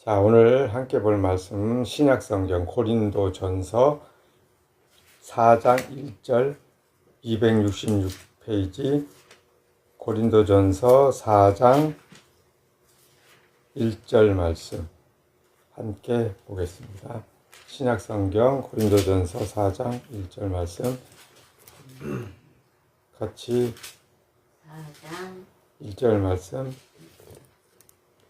자, 오늘 함께 볼 말씀 신약성경 고린도전서 4장 1절 266페이지 고린도전서 4장 1절 말씀 함께 보겠습니다. 신약성경 고린도전서 4장 1절 말씀 같이 4장 1절 말씀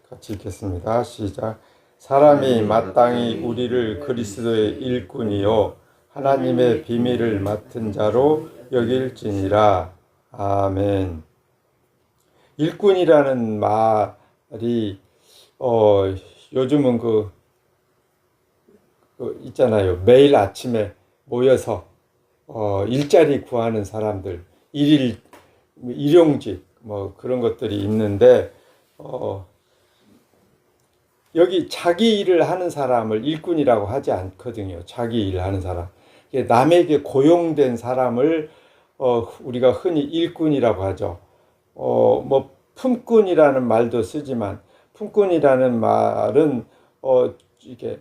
같이 읽겠습니다. 시작. 사람이 마땅히 우리를 그리스도의 일꾼이요 하나님의 비밀을 맡은 자로 여길지니라. 아멘. 일꾼이라는 말이 요즘은 있잖아요. 매일 아침에 모여서 일자리 구하는 사람들, 일용직 그런 것들이 있는데 여기 자기 일을 하는 사람을 일꾼이라고 하지 않거든요. 자기 일을 하는 사람. 남에게 고용된 사람을 우리가 흔히 일꾼이라고 하죠. 품꾼이라는 말도 쓰지만 품꾼이라는 말은 이렇게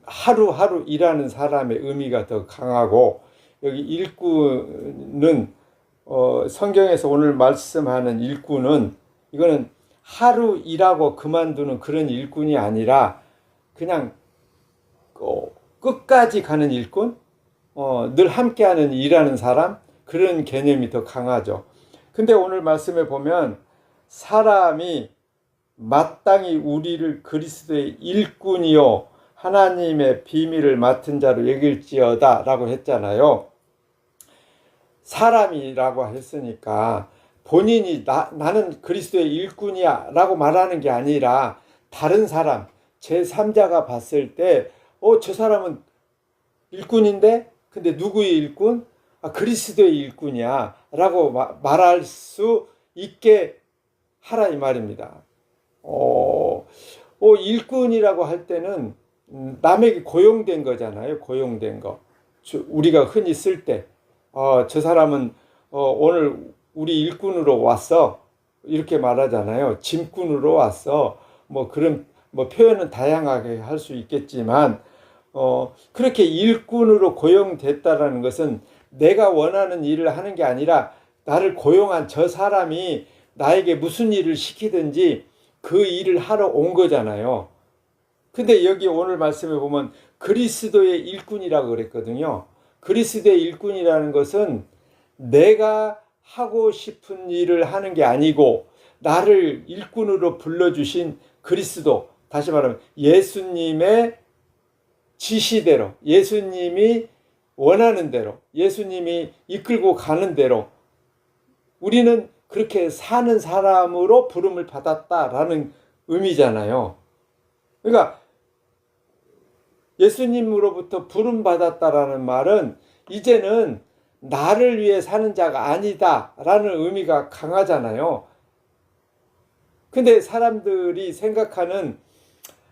하루하루 일하는 사람의 의미가 더 강하고, 여기 일꾼은 성경에서 오늘 말씀하는 일꾼은 이거는 하루 일하고 그만두는 그런 일꾼이 아니라 그냥 끝까지 가는 일꾼, 늘 함께하는 일하는 사람, 그런 개념이 더 강하죠. 근데 오늘 말씀에 보면 사람이 마땅히 우리를 그리스도의 일꾼이요 하나님의 비밀을 맡은 자로 여길지어다 라고 했잖아요. 사람이라고 했으니까 본인이 나는 그리스도의 일꾼이야 라고 말하는 게 아니라 다른 사람, 제3자가 봤을 때 저 사람은 일꾼인데? 근데 누구의 일꾼? 그리스도의 일꾼이야 라고 말할 수 있게 하라 이 말입니다. 일꾼이라고 할 때는 남에게 고용된 거잖아요. 고용된 거. 우리가 흔히 쓸 때 저 사람은 오늘 우리 일꾼으로 왔어 이렇게 말하잖아요. 짐꾼으로 왔어. 그런 표현은 다양하게 할 수 있겠지만 그렇게 일꾼으로 고용됐다라는 것은 내가 원하는 일을 하는 게 아니라 나를 고용한 저 사람이 나에게 무슨 일을 시키든지 그 일을 하러 온 거잖아요. 근데 여기 오늘 말씀에 보면 그리스도의 일꾼이라고 그랬거든요. 그리스도의 일꾼이라는 것은 내가 하고 싶은 일을 하는 게 아니고 나를 일꾼으로 불러주신 그리스도, 다시 말하면 예수님의 지시대로, 예수님이 원하는 대로, 예수님이 이끌고 가는 대로 우리는 그렇게 사는 사람으로 부름을 받았다라는 의미잖아요. 그러니까 예수님으로부터 부름받았다라는 말은 이제는 나를 위해 사는 자가 아니다라는 의미가 강하잖아요. 근데 사람들이 생각하는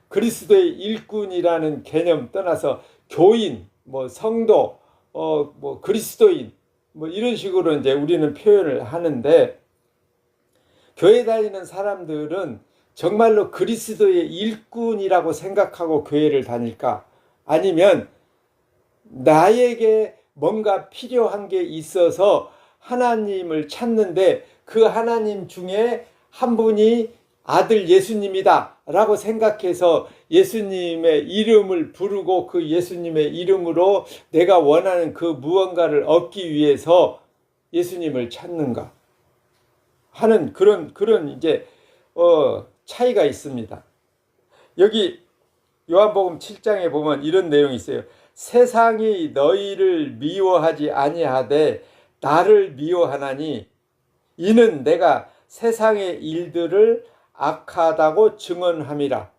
그리스도의 일꾼이라는 개념 떠나서 교인, 성도, 그리스도인, 이런 식으로 이제 우리는 표현을 하는데, 교회 다니는 사람들은 정말로 그리스도의 일꾼이라고 생각하고 교회를 다닐까? 아니면 나에게 뭔가 필요한 게 있어서 하나님을 찾는데 그 하나님 중에 한 분이 아들 예수님이다 라고 생각해서 예수님의 이름을 부르고 그 예수님의 이름으로 내가 원하는 그 무언가를 얻기 위해서 예수님을 찾는가 하는 그런 이제 차이가 있습니다. 여기 요한복음 7장에 보면 이런 내용이 있어요. 세상이 너희를 미워하지 아니하되 나를 미워하나니 이는 내가 세상의 일들을 악하다고 증언함이라.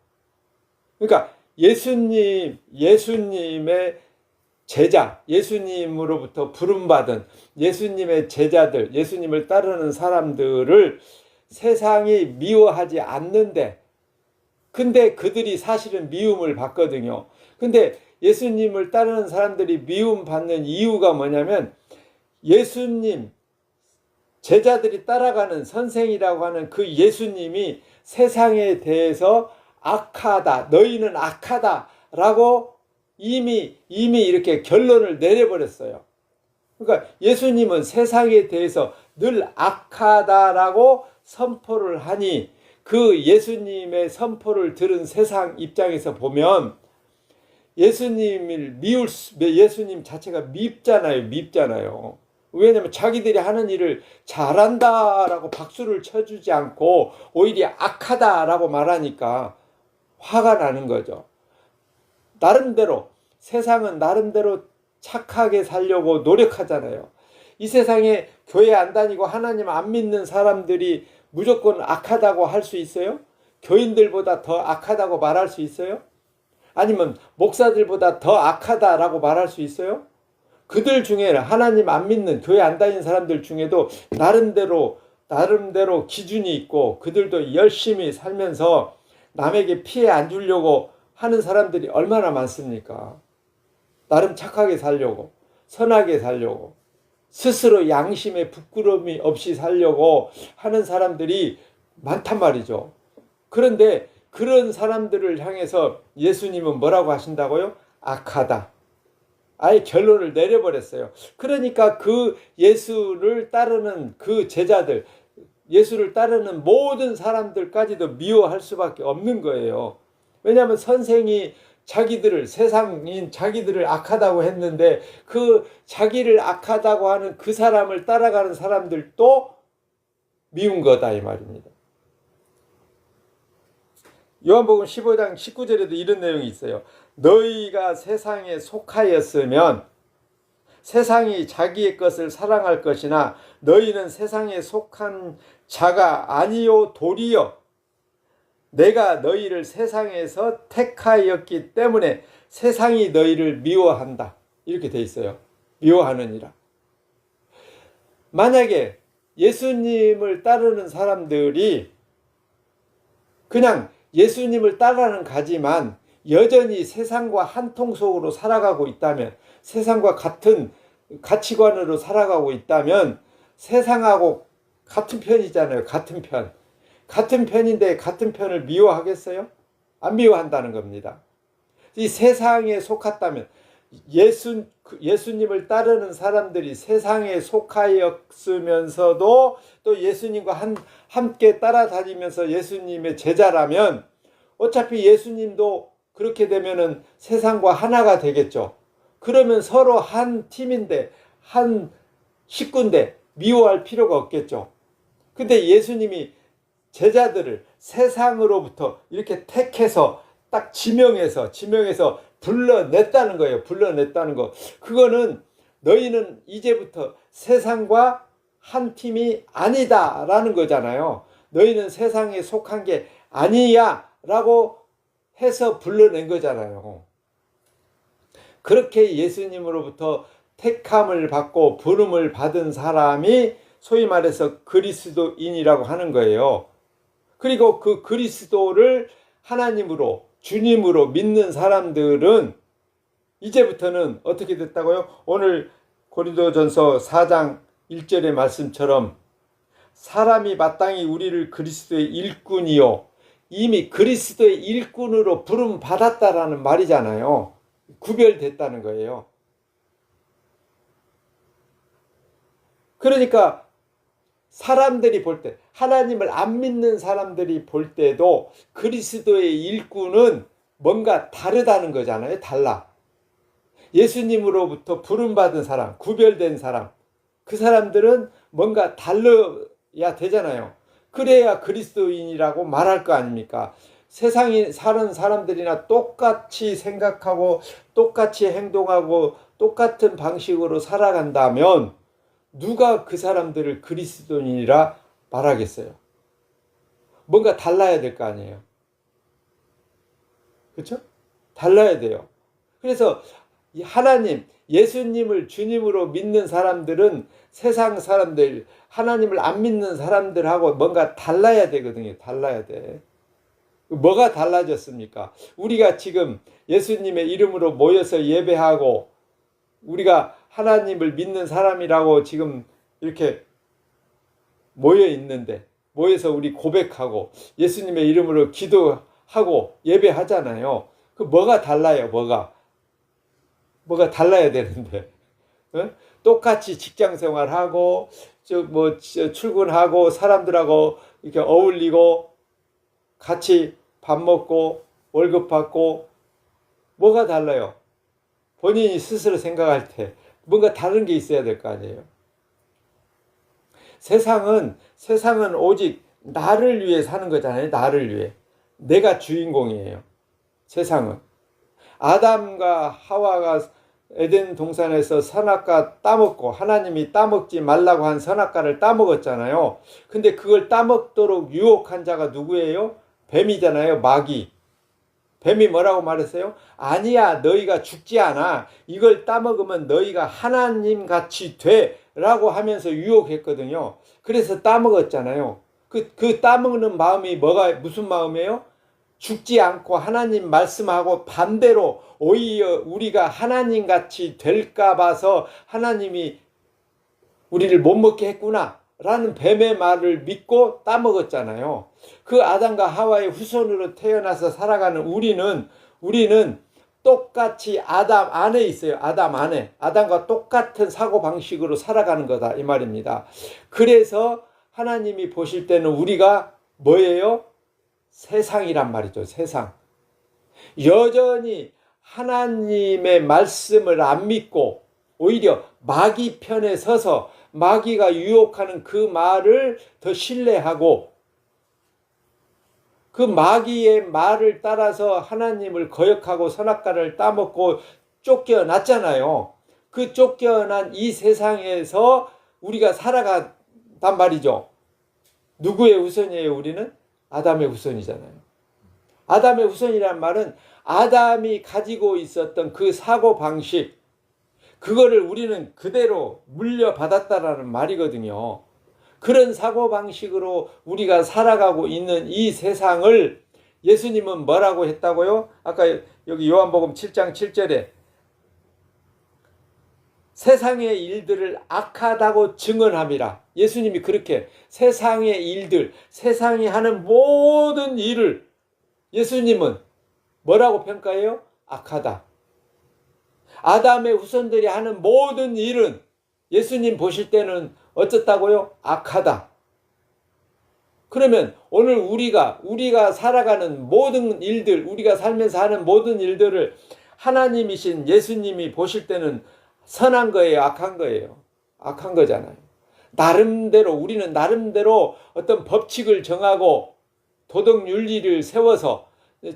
그러니까 예수님의 제자, 예수님으로부터 부름받은 예수님의 제자들, 예수님을 따르는 사람들을 세상이 미워하지 않는데, 근데 그들이 사실은 미움을 받거든요. 근데 예수님을 따르는 사람들이 미움받는 이유가 뭐냐면 예수님, 제자들이 따라가는 선생이라고 하는 그 예수님이 세상에 대해서 악하다, 너희는 악하다라고 이미 이렇게 결론을 내려버렸어요. 그러니까 예수님은 세상에 대해서 늘 악하다라고 선포를 하니 그 예수님의 선포를 들은 세상 입장에서 보면 예수님 자체가 밉잖아요. 왜냐하면 자기들이 하는 일을 잘한다라고 박수를 쳐주지 않고 오히려 악하다라고 말하니까 화가 나는 거죠. 나름대로 세상은 나름대로 착하게 살려고 노력하잖아요. 이 세상에 교회 안 다니고 하나님 안 믿는 사람들이 무조건 악하다고 할 수 있어요? 교인들보다 더 악하다고 말할 수 있어요? 아니면 목사들보다 더 악하다라고 말할 수 있어요? 그들 중에는 하나님 안 믿는 교회 안 다니는 사람들 중에도 나름대로 기준이 있고 그들도 열심히 살면서 남에게 피해 안 주려고 하는 사람들이 얼마나 많습니까? 나름 착하게 살려고, 선하게 살려고, 스스로 양심에 부끄러움이 없이 살려고 하는 사람들이 많단 말이죠. 그런데 그런 사람들을 향해서 예수님은 뭐라고 하신다고요? 악하다. 아예 결론을 내려버렸어요. 그러니까 그 예수를 따르는 그 제자들, 예수를 따르는 모든 사람들까지도 미워할 수밖에 없는 거예요. 왜냐하면 선생이 세상인 자기들을 악하다고 했는데 그 자기를 악하다고 하는 그 사람을 따라가는 사람들도 미운 거다 이 말입니다. 요한복음 15장 19절에도 이런 내용이 있어요. 너희가 세상에 속하였으면 세상이 자기의 것을 사랑할 것이나 너희는 세상에 속한 자가 아니요 도리여 내가 너희를 세상에서 택하였기 때문에 세상이 너희를 미워한다. 이렇게 돼 있어요. 미워하느니라. 만약에 예수님을 따르는 사람들이 그냥 예수님을 따라는 가지만 여전히 세상과 한 통 속으로 살아가고 있다면, 세상과 같은 가치관으로 살아가고 있다면 세상하고 같은 편이잖아요. 같은 편. 같은 편인데 같은 편을 미워하겠어요? 안 미워한다는 겁니다. 이 세상에 속았다면 예수님을 따르는 사람들이 세상에 속하였으면서도 또 예수님과 함께 따라다니면서 예수님의 제자라면 어차피 예수님도 그렇게 되면은 세상과 하나가 되겠죠. 그러면 서로 한 팀인데 한 식구인데 미워할 필요가 없겠죠. 근데 예수님이 제자들을 세상으로부터 이렇게 택해서 딱 지명해서 불러냈다는 거예요. 불러냈다는 거. 그거는 너희는 이제부터 세상과 한 팀이 아니다라는 거잖아요. 너희는 세상에 속한 게 아니야 라고 해서 불러낸 거잖아요. 그렇게 예수님으로부터 택함을 받고 부름을 받은 사람이 소위 말해서 그리스도인이라고 하는 거예요. 그리고 그 그리스도를 하나님으로 주님으로 믿는 사람들은 이제부터는 어떻게 됐다고요? 오늘 고린도전서 4장 1절의 말씀처럼 사람이 마땅히 우리를 그리스도의 일꾼이요 이미 그리스도의 일꾼으로 부름 받았다라는 말이잖아요. 구별됐다는 거예요. 그러니까 사람들이 볼 때, 하나님을 안 믿는 사람들이 볼 때도 그리스도의 일꾼은 뭔가 다르다는 거잖아요. 달라. 예수님으로부터 부름받은 사람, 구별된 사람, 그 사람들은 뭔가 달라야 되잖아요. 그래야 그리스도인이라고 말할 거 아닙니까? 세상에 사는 사람들이나 똑같이 생각하고 똑같이 행동하고 똑같은 방식으로 살아간다면 누가 그 사람들을 그리스도인이라 말하겠어요? 뭔가 달라야 될 거 아니에요. 그렇죠? 달라야 돼요. 그래서 하나님, 예수님을 주님으로 믿는 사람들은 세상 사람들, 하나님을 안 믿는 사람들하고 뭔가 달라야 되거든요. 달라야 돼. 뭐가 달라졌습니까? 우리가 지금 예수님의 이름으로 모여서 예배하고 우리가 하나님을 믿는 사람이라고 지금 이렇게 모여 있는데, 모여서 우리 고백하고 예수님의 이름으로 기도하고 하고 예배하잖아요. 그 뭐가 달라요? 뭐가 달라야 되는데. 어? 똑같이 직장 생활하고 출근하고 사람들하고 이렇게 어울리고 같이 밥 먹고 월급 받고 뭐가 달라요? 본인이 스스로 생각할 때 뭔가 다른 게 있어야 될 거 아니에요. 세상은 오직 나를 위해 사는 거잖아요. 나를 위해. 내가 주인공이에요. 세상은. 아담과 하와가 에덴 동산에서 선악과 따먹고 하나님이 따먹지 말라고 한 선악과를 따먹었잖아요. 근데 그걸 따먹도록 유혹한 자가 누구예요? 뱀이잖아요. 마귀. 뱀이 뭐라고 말했어요? 아니야, 너희가 죽지 않아. 이걸 따먹으면 너희가 하나님같이 돼. 라고 하면서 유혹했거든요. 그래서 따먹었잖아요. 그 따먹는 마음이 무슨 마음이에요? 죽지 않고 하나님 말씀하고 반대로 오히려 우리가 하나님같이 될까 봐서 하나님이 우리를 못 먹게 했구나 라는 뱀의 말을 믿고 따먹었잖아요. 그 아담과 하와의 후손으로 태어나서 살아가는 우리는 똑같이 아담 안에 있어요. 아담 안에. 아담과 똑같은 사고방식으로 살아가는 거다 이 말입니다. 그래서 하나님이 보실 때는 우리가 뭐예요? 세상이란 말이죠. 세상. 여전히 하나님의 말씀을 안 믿고 오히려 마귀 편에 서서 마귀가 유혹하는 그 말을 더 신뢰하고 그 마귀의 말을 따라서 하나님을 거역하고 선악과를 따먹고 쫓겨났잖아요. 그 쫓겨난 이 세상에서 우리가 살아간단 말이죠. 누구의 후손이에요? 우리는? 아담의 후손이잖아요. 아담의 후손이란 말은 아담이 가지고 있었던 그 사고방식, 그거를 우리는 그대로 물려받았다라는 말이거든요. 그런 사고방식으로 우리가 살아가고 있는 이 세상을 예수님은 뭐라고 했다고요? 아까 여기 요한복음 7장 7절에 세상의 일들을 악하다고 증언함이라. 예수님이 그렇게 세상의 일들, 세상이 하는 모든 일을 예수님은 뭐라고 평가해요? 악하다. 아담의 후손들이 하는 모든 일은 예수님 보실 때는 어쩌다고요? 악하다. 그러면 오늘 우리가 살아가는 모든 일들, 우리가 살면서 하는 모든 일들을 하나님이신 예수님이 보실 때는 선한 거예요? 악한 거예요? 악한 거잖아요. 우리는 나름대로 어떤 법칙을 정하고 도덕 윤리를 세워서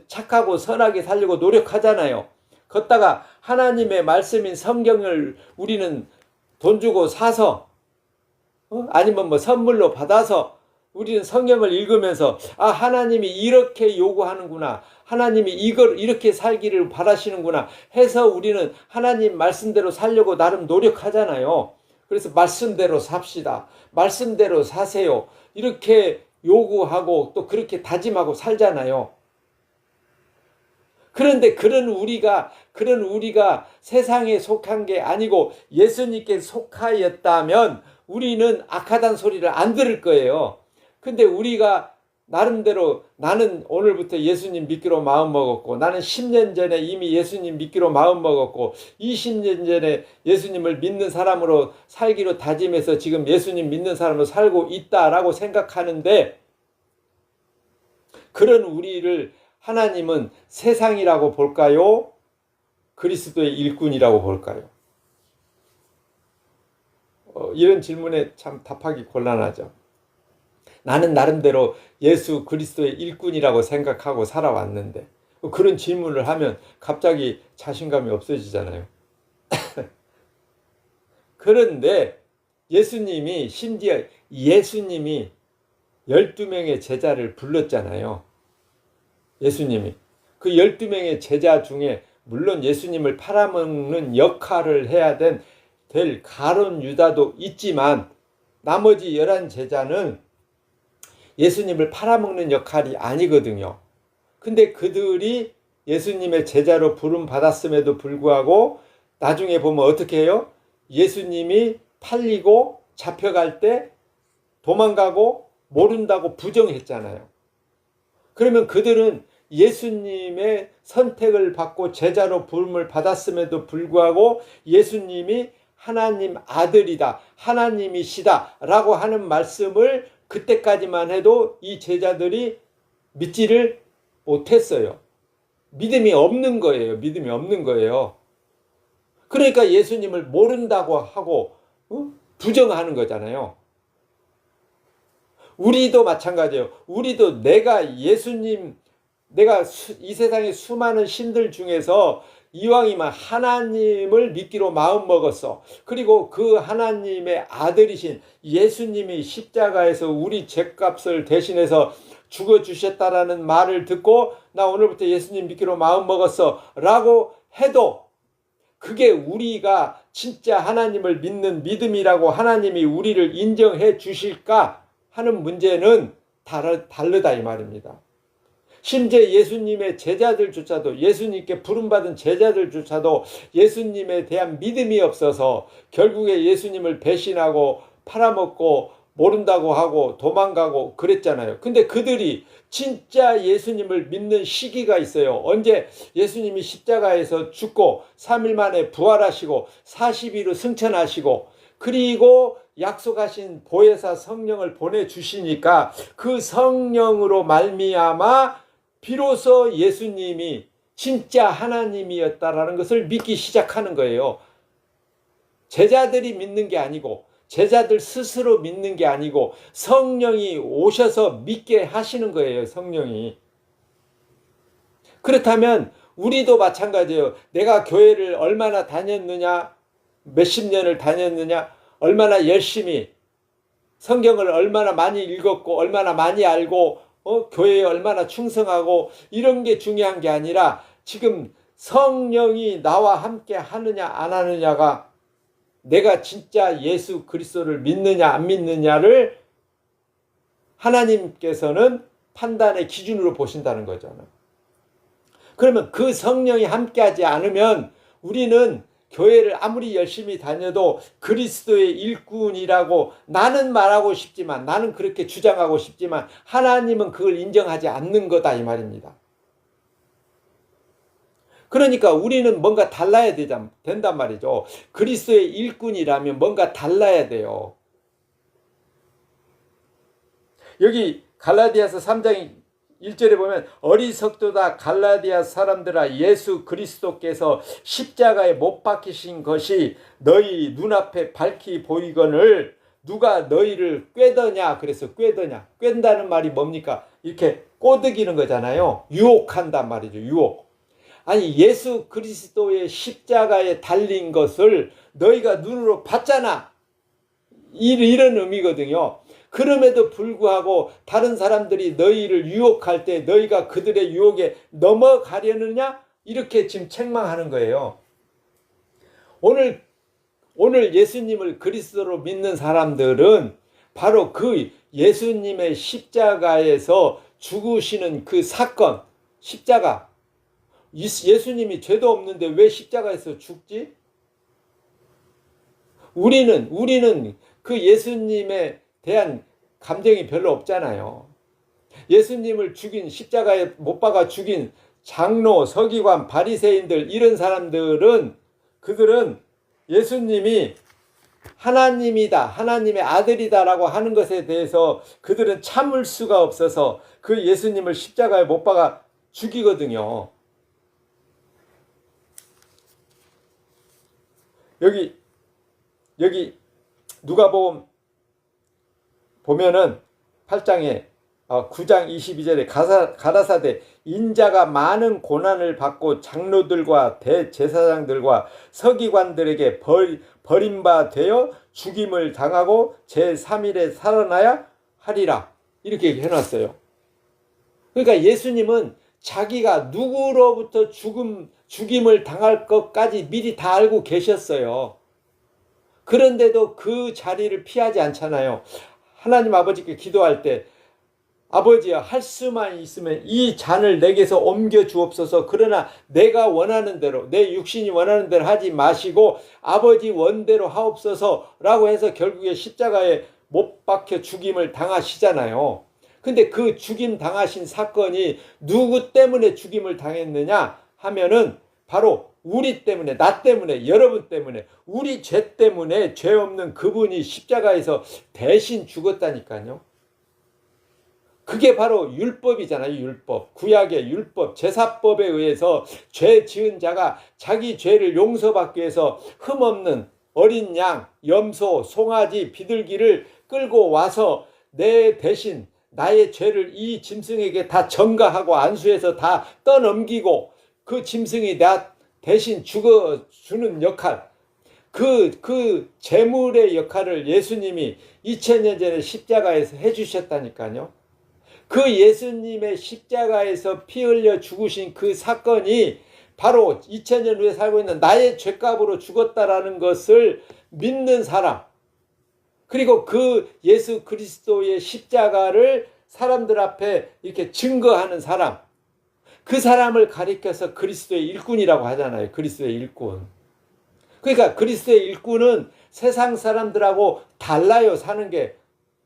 착하고 선하게 살려고 노력하잖아요. 걷다가 하나님의 말씀인 성경을 우리는 돈 주고 사서 아니면 뭐 선물로 받아서 우리는 성경을 읽으면서 하나님이 이렇게 요구하는구나, 하나님이 이걸 이렇게 살기를 바라시는구나 해서 우리는 하나님 말씀대로 살려고 나름 노력하잖아요. 그래서 말씀대로 삽시다, 말씀대로 사세요, 이렇게 요구하고 또 그렇게 다짐하고 살잖아요. 그런데 그런 우리가 세상에 속한 게 아니고 예수님께 속하였다면 우리는 악하다는 소리를 안 들을 거예요. 근데 우리가 나름대로 나는 오늘부터 예수님 믿기로 마음먹었고, 나는 10년 전에 이미 예수님 믿기로 마음먹었고 20년 전에 예수님을 믿는 사람으로 살기로 다짐해서 지금 예수님 믿는 사람으로 살고 있다라고 생각하는데, 그런 우리를 하나님은 세상이라고 볼까요? 그리스도의 일꾼이라고 볼까요? 이런 질문에 참 답하기 곤란하죠. 나는 나름대로 예수 그리스도의 일꾼이라고 생각하고 살아왔는데 그런 질문을 하면 갑자기 자신감이 없어지잖아요. 그런데 심지어 예수님이 12명의 제자를 불렀잖아요. 예수님이. 그 12명의 제자 중에 물론 예수님을 팔아먹는 역할을 해야 될 가룟 유다도 있지만 나머지 11제자는 예수님을 팔아먹는 역할이 아니거든요. 근데 그들이 예수님의 제자로 부름 받았음에도 불구하고 나중에 보면 어떻게 해요? 예수님이 팔리고 잡혀갈 때 도망가고 모른다고 부정했잖아요. 그러면 그들은 예수님의 선택을 받고 제자로 부름을 받았음에도 불구하고 예수님이 하나님 아들이다, 하나님이시다 라고 하는 말씀을 그때까지만 해도 이 제자들이 믿지를 못했어요. 믿음이 없는 거예요. 믿음이 없는 거예요. 그러니까 예수님을 모른다고 하고 부정하는 거잖아요. 우리도 마찬가지예요. 우리도 내가 이 세상의 수많은 신들 중에서 이왕이면 하나님을 믿기로 마음먹었어. 그리고 그 하나님의 아들이신 예수님이 십자가에서 우리 죄값을 대신해서 죽어주셨다라는 말을 듣고 나 오늘부터 예수님 믿기로 마음먹었어 라고 해도 그게 우리가 진짜 하나님을 믿는 믿음이라고 하나님이 우리를 인정해 주실까 하는 문제는 다르다 이 말입니다. 심지어 예수님의 제자들조차도, 예수님께 부름받은 제자들조차도 예수님에 대한 믿음이 없어서 결국에 예수님을 배신하고 팔아먹고 모른다고 하고 도망가고 그랬잖아요. 근데 그들이 진짜 예수님을 믿는 시기가 있어요. 언제 예수님이 십자가에서 죽고 3일 만에 부활하시고 40일 후 승천하시고 그리고 약속하신 보혜사 성령을 보내주시니까 그 성령으로 말미암아 비로소 예수님이 진짜 하나님이었다라는 것을 믿기 시작하는 거예요. 제자들이 믿는 게 아니고 제자들 스스로 믿는 게 아니고 성령이 오셔서 믿게 하시는 거예요. 성령이. 그렇다면 우리도 마찬가지예요. 내가 교회를 얼마나 다녔느냐, 몇십 년을 다녔느냐, 얼마나 열심히 성경을 얼마나 많이 읽었고 얼마나 많이 알고 교회에 얼마나 충성하고 이런 게 중요한 게 아니라 지금 성령이 나와 함께 하느냐 안 하느냐가 내가 진짜 예수 그리스도를 믿느냐 안 믿느냐를 하나님께서는 판단의 기준으로 보신다는 거잖아요. 그러면 그 성령이 함께하지 않으면 우리는 교회를 아무리 열심히 다녀도 그리스도의 일꾼이라고 나는 말하고 싶지만, 나는 그렇게 주장하고 싶지만 하나님은 그걸 인정하지 않는 거다 이 말입니다. 그러니까 우리는 뭔가 달라야 된단 말이죠. 그리스도의 일꾼이라면 뭔가 달라야 돼요. 여기 갈라디아서 3장 1절에 보면 어리석도다 갈라디아 사람들아 예수 그리스도께서 십자가에 못 박히신 것이 너희 눈앞에 밝히 보이거늘 누가 너희를 꾀더냐. 그래서 꾀더냐. 꾀다는 말이 뭡니까? 이렇게 꼬드기는 거잖아요. 유혹한단 말이죠. 유혹. 아니 예수 그리스도의 십자가에 달린 것을 너희가 눈으로 봤잖아. 이런 의미거든요. 그럼에도 불구하고 다른 사람들이 너희를 유혹할 때 너희가 그들의 유혹에 넘어가려느냐? 이렇게 지금 책망하는 거예요. 오늘 예수님을 그리스도로 믿는 사람들은 바로 그 예수님의 십자가에서 죽으시는 그 사건, 십자가. 예수님이 죄도 없는데 왜 십자가에서 죽지? 우리는 그 예수님에 대한 감정이 별로 없잖아요. 예수님을 죽인, 십자가에 못 박아 죽인 장로, 서기관, 바리새인들 이런 사람들은 그들은 예수님이 하나님이다, 하나님의 아들이다라고 하는 것에 대해서 그들은 참을 수가 없어서 그 예수님을 십자가에 못 박아 죽이거든요. 여기 누가복음 보면은 8장에 9장 22절에 가라사대 인자가 많은 고난을 받고 장로들과 대제사장들과 서기관들에게 버림받아 죽임을 당하고 제3일에 살아나야 하리라. 이렇게 해놨어요. 그러니까 예수님은 자기가 누구로부터 죽임을 당할 것까지 미리 다 알고 계셨어요. 그런데도 그 자리를 피하지 않잖아요. 하나님 아버지께 기도할 때 아버지야 할 수만 있으면 이 잔을 내게서 옮겨 주옵소서. 그러나 내가 원하는 대로 내 육신이 원하는 대로 하지 마시고 아버지 원대로 하옵소서 라고 해서 결국에 십자가에 못 박혀 죽임을 당하시잖아요. 근데 그 죽임 당하신 사건이 누구 때문에 죽임을 당했느냐 하면은 바로 우리 때문에, 나 때문에, 여러분 때문에, 우리 죄 때문에 죄 없는 그분이 십자가에서 대신 죽었다니까요. 그게 바로 율법이잖아요. 율법. 구약의 율법, 제사법에 의해서 죄 지은 자가 자기 죄를 용서받기 위해서 흠없는 어린 양, 염소, 송아지, 비둘기를 끌고 와서 내 대신 나의 죄를 이 짐승에게 다 전가하고 안수해서 다 떠넘기고 그 짐승이 나 대신 죽어주는 역할, 그 제물의 역할을 예수님이 2000년 전에 십자가에서 해주셨다니까요. 그 예수님의 십자가에서 피 흘려 죽으신 그 사건이 바로 2000년 후에 살고 있는 나의 죄값으로 죽었다라는 것을 믿는 사람, 그리고 그 예수 그리스도의 십자가를 사람들 앞에 이렇게 증거하는 사람, 그 사람을 가리켜서 그리스도의 일꾼이라고 하잖아요. 그리스도의 일꾼. 그러니까 그리스도의 일꾼은 세상 사람들하고 달라요. 사는 게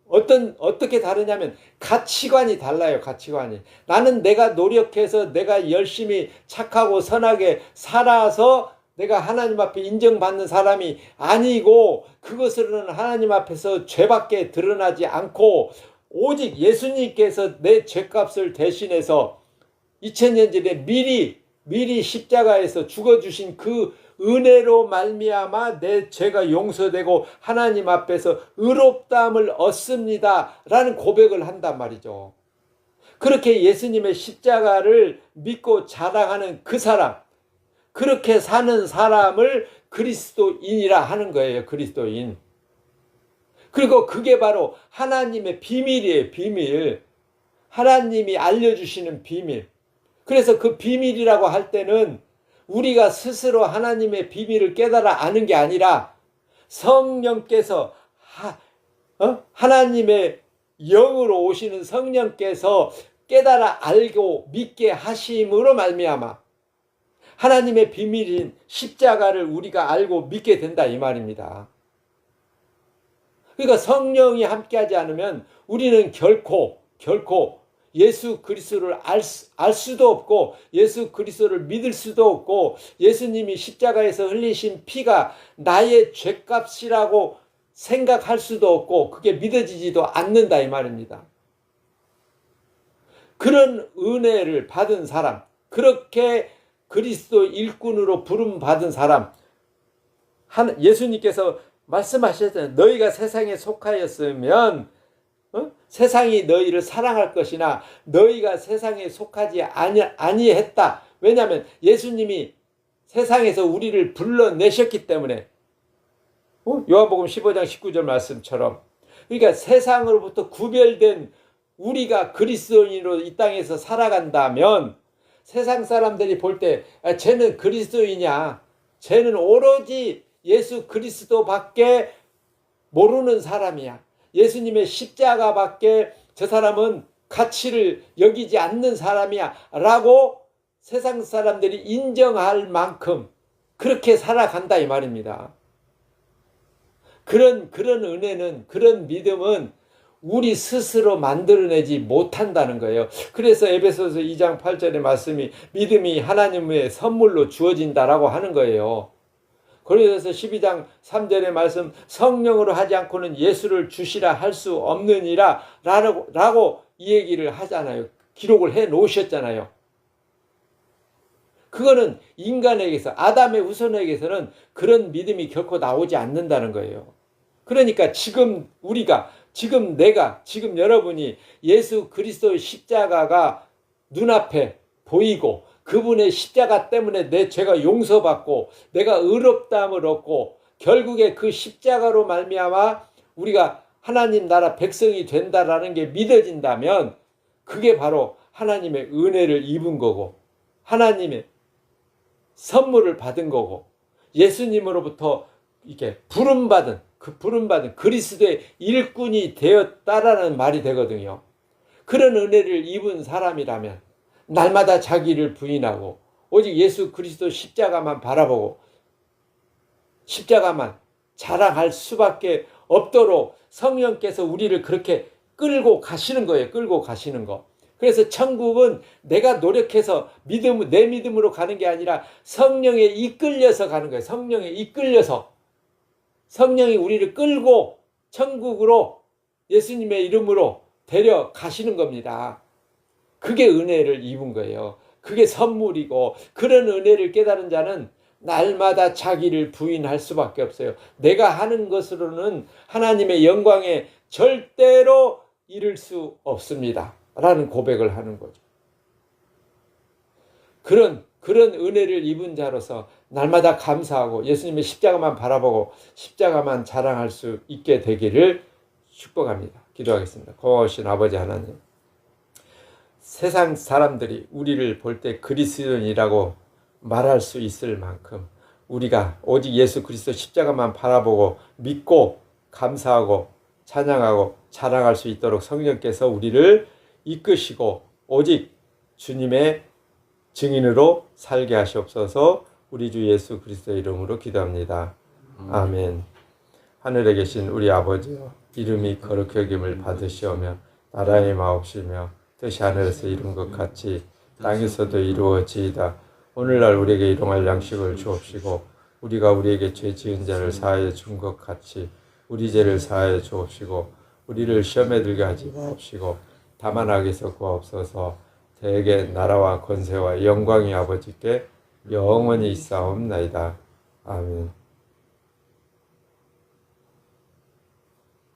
어떻게 다르냐면 가치관이 달라요. 가치관이. 나는 내가 노력해서 내가 열심히 착하고 선하게 살아서 내가 하나님 앞에 인정받는 사람이 아니고, 그것으로는 하나님 앞에서 죄밖에 드러나지 않고 오직 예수님께서 내 죄값을 대신해서 2000년 전에 미리 십자가에서 죽어주신 그 은혜로 말미암아 내 죄가 용서되고 하나님 앞에서 의롭다함을 얻습니다 라는 고백을 한단 말이죠. 그렇게 예수님의 십자가를 믿고 자랑하는 그 사람, 그렇게 사는 사람을 그리스도인이라 하는 거예요. 그리스도인. 그리고 그게 바로 하나님의 비밀이에요. 비밀. 하나님이 알려주시는 비밀. 그래서 그 비밀이라고 할 때는 우리가 스스로 하나님의 비밀을 깨달아 아는 게 아니라 성령께서 하나님의 영으로 오시는 성령께서 깨달아 알고 믿게 하심으로 말미암아 하나님의 비밀인 십자가를 우리가 알고 믿게 된다 이 말입니다. 그러니까 성령이 함께하지 않으면 우리는 결코 예수 그리스도를 알 수도 없고 예수 그리스도를 믿을 수도 없고 예수님이 십자가에서 흘리신 피가 나의 죄값이라고 생각할 수도 없고 그게 믿어지지도 않는다 이 말입니다. 그런 은혜를 받은 사람, 그렇게 그리스도 일꾼으로 부름받은 사람, 예수님께서 말씀하셨잖아요. 너희가 세상에 속하였으면 세상이 너희를 사랑할 것이나 너희가 세상에 속하지 아니했다. 왜냐하면 예수님이 세상에서 우리를 불러내셨기 때문에. 요한복음 15장 19절 말씀처럼. 그러니까 세상으로부터 구별된 우리가 그리스도인으로 이 땅에서 살아간다면 세상 사람들이 볼 때 쟤는 그리스도이냐, 쟤는 오로지 예수 그리스도밖에 모르는 사람이야, 예수님의 십자가밖에 저 사람은 가치를 여기지 않는 사람이야 라고 세상 사람들이 인정할 만큼 그렇게 살아간다 이 말입니다. 그런 은혜는, 그런 믿음은 우리 스스로 만들어내지 못한다는 거예요. 그래서 에베소서 2장 8절의 말씀이 믿음이 하나님의 선물로 주어진다라고 하는 거예요. 고린도서 12장 3절의 말씀, 성령으로 하지 않고는 예수를 주시라 할 수 없느니라 라고 이 얘기를 하잖아요. 기록을 해 놓으셨잖아요. 그거는 인간에게서, 아담의 후손에게서는 그런 믿음이 결코 나오지 않는다는 거예요. 그러니까 지금 우리가, 지금 내가, 지금 여러분이 예수 그리스도의 십자가가 눈앞에 보이고 그분의 십자가 때문에 내 죄가 용서받고 내가 의롭다함을 얻고 결국에 그 십자가로 말미암아 우리가 하나님 나라 백성이 된다라는 게 믿어진다면 그게 바로 하나님의 은혜를 입은 거고 하나님의 선물을 받은 거고 예수님으로부터 이렇게 부름받은 그리스도의 일꾼이 되었다라는 말이 되거든요. 그런 은혜를 입은 사람이라면 날마다 자기를 부인하고 오직 예수 그리스도 십자가만 바라보고 십자가만 자랑할 수밖에 없도록 성령께서 우리를 그렇게 끌고 가시는 거예요. 끌고 가시는 거. 그래서 천국은 내가 노력해서 내 믿음으로 가는 게 아니라 성령에 이끌려서 가는 거예요. 성령에 이끌려서. 성령이 우리를 끌고 천국으로 예수님의 이름으로 데려가시는 겁니다. 그게 은혜를 입은 거예요. 그게 선물이고, 그런 은혜를 깨달은 자는 날마다 자기를 부인할 수밖에 없어요. 내가 하는 것으로는 하나님의 영광에 절대로 이를 수 없습니다. 라는 고백을 하는 거죠. 그런 은혜를 입은 자로서 날마다 감사하고 예수님의 십자가만 바라보고 십자가만 자랑할 수 있게 되기를 축복합니다. 기도하겠습니다. 고마우신 아버지 하나님, 세상 사람들이 우리를 볼 때 그리스도인이라고 말할 수 있을 만큼 우리가 오직 예수 그리스도 십자가만 바라보고 믿고 감사하고 찬양하고 자랑할 수 있도록 성령께서 우리를 이끄시고 오직 주님의 증인으로 살게 하시옵소서. 우리 주 예수 그리스도의 이름으로 기도합니다. 아멘. 하늘에 계신 우리 아버지여, 이름이 거룩히 여김을 받으시오며 나라의 마옵시며 뜻이 하늘에서 이룬 것 같이 땅에서도 이루어지이다. 오늘날 우리에게 일용할 양식을 주옵시고 우리가 우리에게 죄 지은 자를 사하여 준 것 같이 우리 죄를 사하여 주옵시고 우리를 시험에 들게 하지 마옵시고 다만 악에서 구하옵소서. 대개 나라와 권세와 영광이 아버지께 영원히 있사옵나이다. 아멘.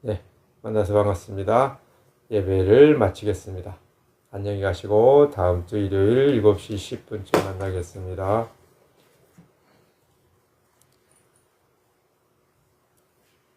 네, 만나서 반갑습니다. 예배를 마치겠습니다. 안녕히 가시고 다음 주 일요일 7시 10분쯤 만나겠습니다.